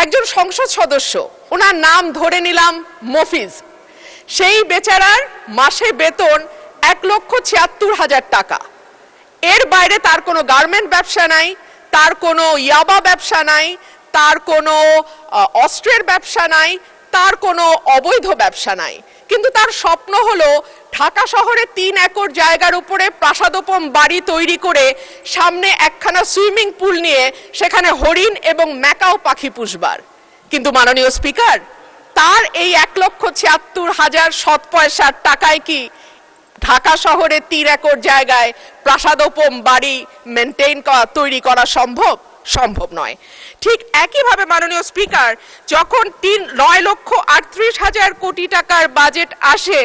একজন সংসদ সদস্য, ওনার নাম ধরে নিলাম মফিজ, সেই বেচারার মাসে বেতন 1,76,000 টাকা। এর বাইরে তার কোনো গার্মেন্ট ব্যবসা নাই, তার কোনো ইয়াবা ব্যবসা নাই, তার কোনো অস্ত্রের ব্যবসা নাই, তার কোনো অবৈধ ব্যবসা নাই। কিন্তু তার স্বপ্ন হলো ঢাকা শহরে 3 একর জায়গার উপরে প্রাসাদোপম বাড়ি তৈরি করে সামনে একখানা সুইমিং পুল নিয়ে সেখানে হরিণ এবং ম্যাকাও পাখি পুষবার। কিন্তু মাননীয় স্পিকার, তার এই 1,76,000 সৎ পয়সার টাকায় কি ঢাকা শহরে 3 একর জায়গায় প্রাসাদোপম বাড়ি তৈরি করা সম্ভব? সম্ভব নয়। ঠিক একইভাবে মাননীয় স্পিকার, যখন 9,38,000 কোটি টাকার বাজেট আসে,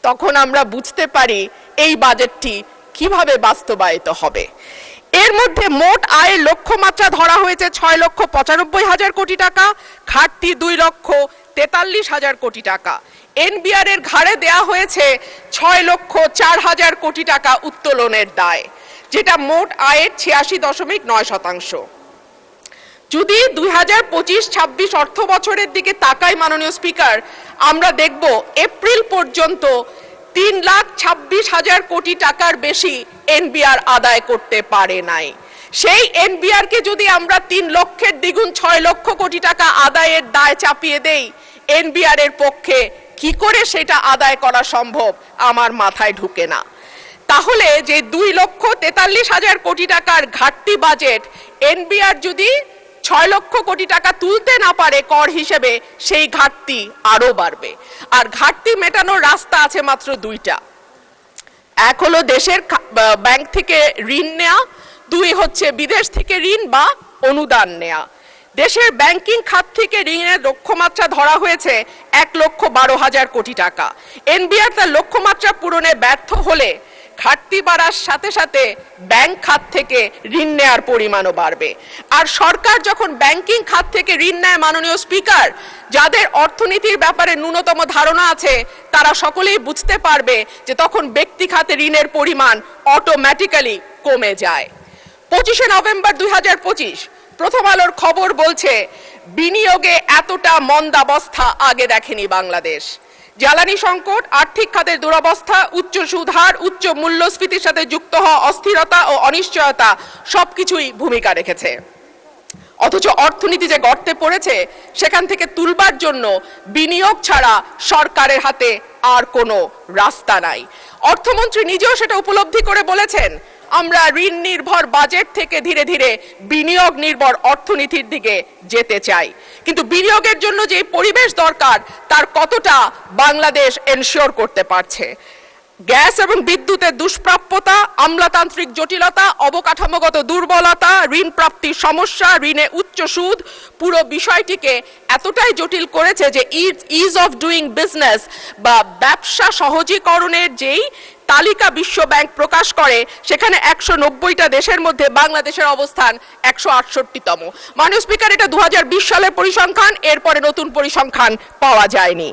তখন আমরা বুঝতে পারি এই বাজেটটি কিভাবে বাস্তবায়িত হবে। এর মধ্যে মোট আয়ের লক্ষ্যমাত্রা ধরা হয়েছে 6,95,000 কোটি টাকা, ঘাটতি 2,43,000 কোটি টাকা। এনবিআর এর ঘাড়ে দেয়া হয়েছে 6,04,000 কোটি টাকা উত্তোলনের দায়, যেটা মোট আয়ের 86.9%। যদি 2025-26 অর্থ বছরের দিকে তাকাই মাননীয় স্পিকার, আমরা দেখব এপ্রিল পর্যন্ত 3,26,000 কোটি টাকার বেশি এনবিআর আদায় করতে পারে নাই। সেই এনবিআর কে যদি আমরা 3 লক্ষের দ্বিগুণ 6 লক্ষ কোটি টাকা আদায়ের দায় চাপিয়ে দেই, এনবিআর এর পক্ষে কি করে সেটা আদায় করা সম্ভব আমার মাথায় ঢুকে না। তাহলে যে 2,43,000 কোটি টাকার ঘাটতি বাজেট, এনবিআর যদি 6 লক্ষ কোটি টাকা তুলতে না পারে কর হিসেবে, সেই ঘাটতি আরো বাড়বে। আর ঘাটতি মেটানোর রাস্তা আছে মাত্র 2টা। এক হলো দেশের ব্যাংক থেকে ঋণ নেওয়া, 2 হচ্ছে বিদেশ থেকে ঋণ বা অনুদান নেওয়া। দেশের ব্যাংকিং খাত থেকে ঋণের লক্ষ্যমাত্রা ধরা হয়েছে 1,12,000 কোটি টাকা। এনবিআর তার লক্ষ্যমাত্রা পূরণে ব্যর্থ হলে ঘাটতি বাড়ার সাথে সাথে ব্যাংক খাত থেকে ঋণ নেওয়ার পরিমাণও বাড়বে। আর সরকার যখন ব্যাংকিং খাত থেকে ঋণ নেয় মাননীয় স্পিকার, যাদের অর্থনীতির ব্যাপারে ন্যূনতম ধারণা আছে তারা সকলেই বুঝতে পারবে যে তখন ব্যক্তি খাতে ঋণের পরিমাণ অটোমেটিক্যালি কমে যায়। 25শে নভেম্বর 2025 প্রথম আলোর খবর বলছে, বিনিয়োগে এতটা মন্দাবস্থা আগে দেখেনি বাংলাদেশ। জ্বালানি সংকট, আর্থিক খাতের দুরবস্থা, উচ্চ সুদ হার, উচ্চ মূল্যস্ফীতির সাথে যুক্ত হওয়া অস্থিরতা ও অনিশ্চয়তা সবকিছুই ভূমিকা রেখেছে। অথচ অর্থনীতি যে গর্তে পড়েছে, সেখান থেকে তুলবার জন্য বিনিয়োগ ছাড়া সরকারের হাতে আর কোনো রাস্তা নাই। অর্থমন্ত্রী নিজেও সেটা উপলব্ধি করে বলেছেন, আমরা ঋণ নির্ভর বাজেট থেকে ধীরে ধীরে বিনিয়োগ নির্ভর অর্থনীতির দিকে যেতে চাই। কিন্তু বিনিয়োগের জন্য যে পরিবেশ দরকার, তার কতটা বাংলাদেশ এনশিওর করতে পারছে? গ্যাস এবং বিদ্যুতের দুষ্প্রাপ্যতা, আমলাতান্ত্রিক জটিলতা, অবকাঠামোগত দুর্বলতা, ঋণ প্রাপ্তির সমস্যা, ঋণে উচ্চ সুদ, পুরো বিষয়টিকে এতটাই জটিল করেছে যে ইজ অফ ডুইং বিজনেস বা ব্যবসা সহজীকরণের যেই তালিকা বিশ্ব ব্যাংক প্রকাশ করে, সেখানে 190টা দেশের মধ্যে বাংলাদেশের অবস্থান 168তম। মাননীয় স্পিকার, এটা 2020 সালের পরিসংখ্যান, এরপরে নতুন পরিসংখ্যান পাওয়া যায়নি।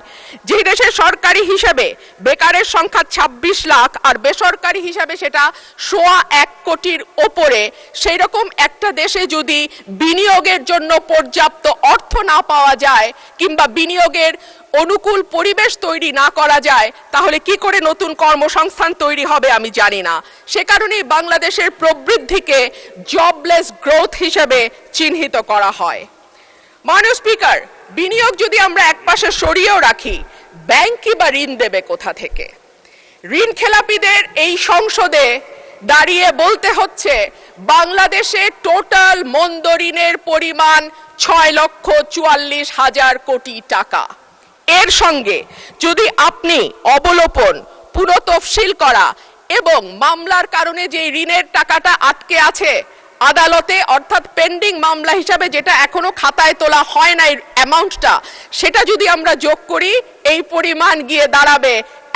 যে দেশের সরকারি হিসাবে বেকারের সংখ্যা 26 লাখ আর বেসরকারি হিসাবে সেটা 1.25 কোটির ওপরে, সেই রকম একটা দেশে যদি বিনিয়োগের জন্য পর্যাপ্ত অর্থ না পাওয়া যায় কিংবা বিনিয়োগের অনুকূল পরিবেশ তৈরি না করা যায়, তাহলে কি করে নতুন কর্মসংস্থান তৈরি হবে আমি জানি না। সে কারণেই বাংলাদেশের প্রবৃদ্ধিকে জবলেস গ্রোথ হিসেবে চিহ্নিত করা হয়। মাননীয় স্পিকার, বিনিয়োগ যদি আমরা একপাশে সরিয়েও রাখি, ব্যাংকই বা ঋণ দেবে কোথা থেকে? ঋণ খেলাপিদের এই সংসদে দাঁড়িয়ে বলতে হচ্ছে, বাংলাদেশে টোটাল মন্দ ঋণের পরিমাণ 6,44,000 কোটি টাকা। এর সঙ্গে যদি আপনি অবলোপন, পুনঃতফসিল করা এবং মামলার কারণে যে ঋণের টাকাটা আটকে আছে আদালতে, অর্থাৎ পেন্ডিং মামলা হিসাবে যেটা এখনো খাতায় তোলা হয় না অ্যামাউন্টটা, সেটা যদি আমরা যোগ করি, এই পরিমাণ গিয়ে দাঁড়াবে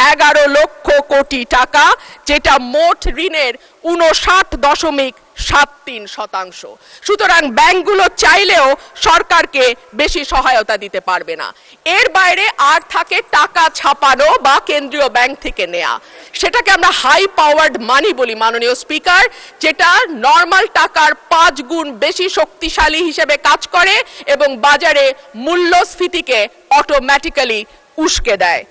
11 লক্ষ কোটি টাকা, যেটা মোট ঋণের 59.73%। সুতরাং ব্যাংকগুলো চাইলেও সরকারকে বেশি সহায়তা দিতে পারবে না। এর বাইরে আর থাকে টাকা ছাপানো বা কেন্দ্রীয় ব্যাংক থেকে নেয়া, সেটাকে আমরা হাই পাওয়ার্ড মানি বলি মাননীয় স্পিকার, যেটা নর্মাল টাকার 5 গুণ বেশি শক্তিশালী হিসেবে কাজ করে এবং বাজারে মূল্যস্ফীতিকে অটোমেটিক্যালি উস্কে দেয়।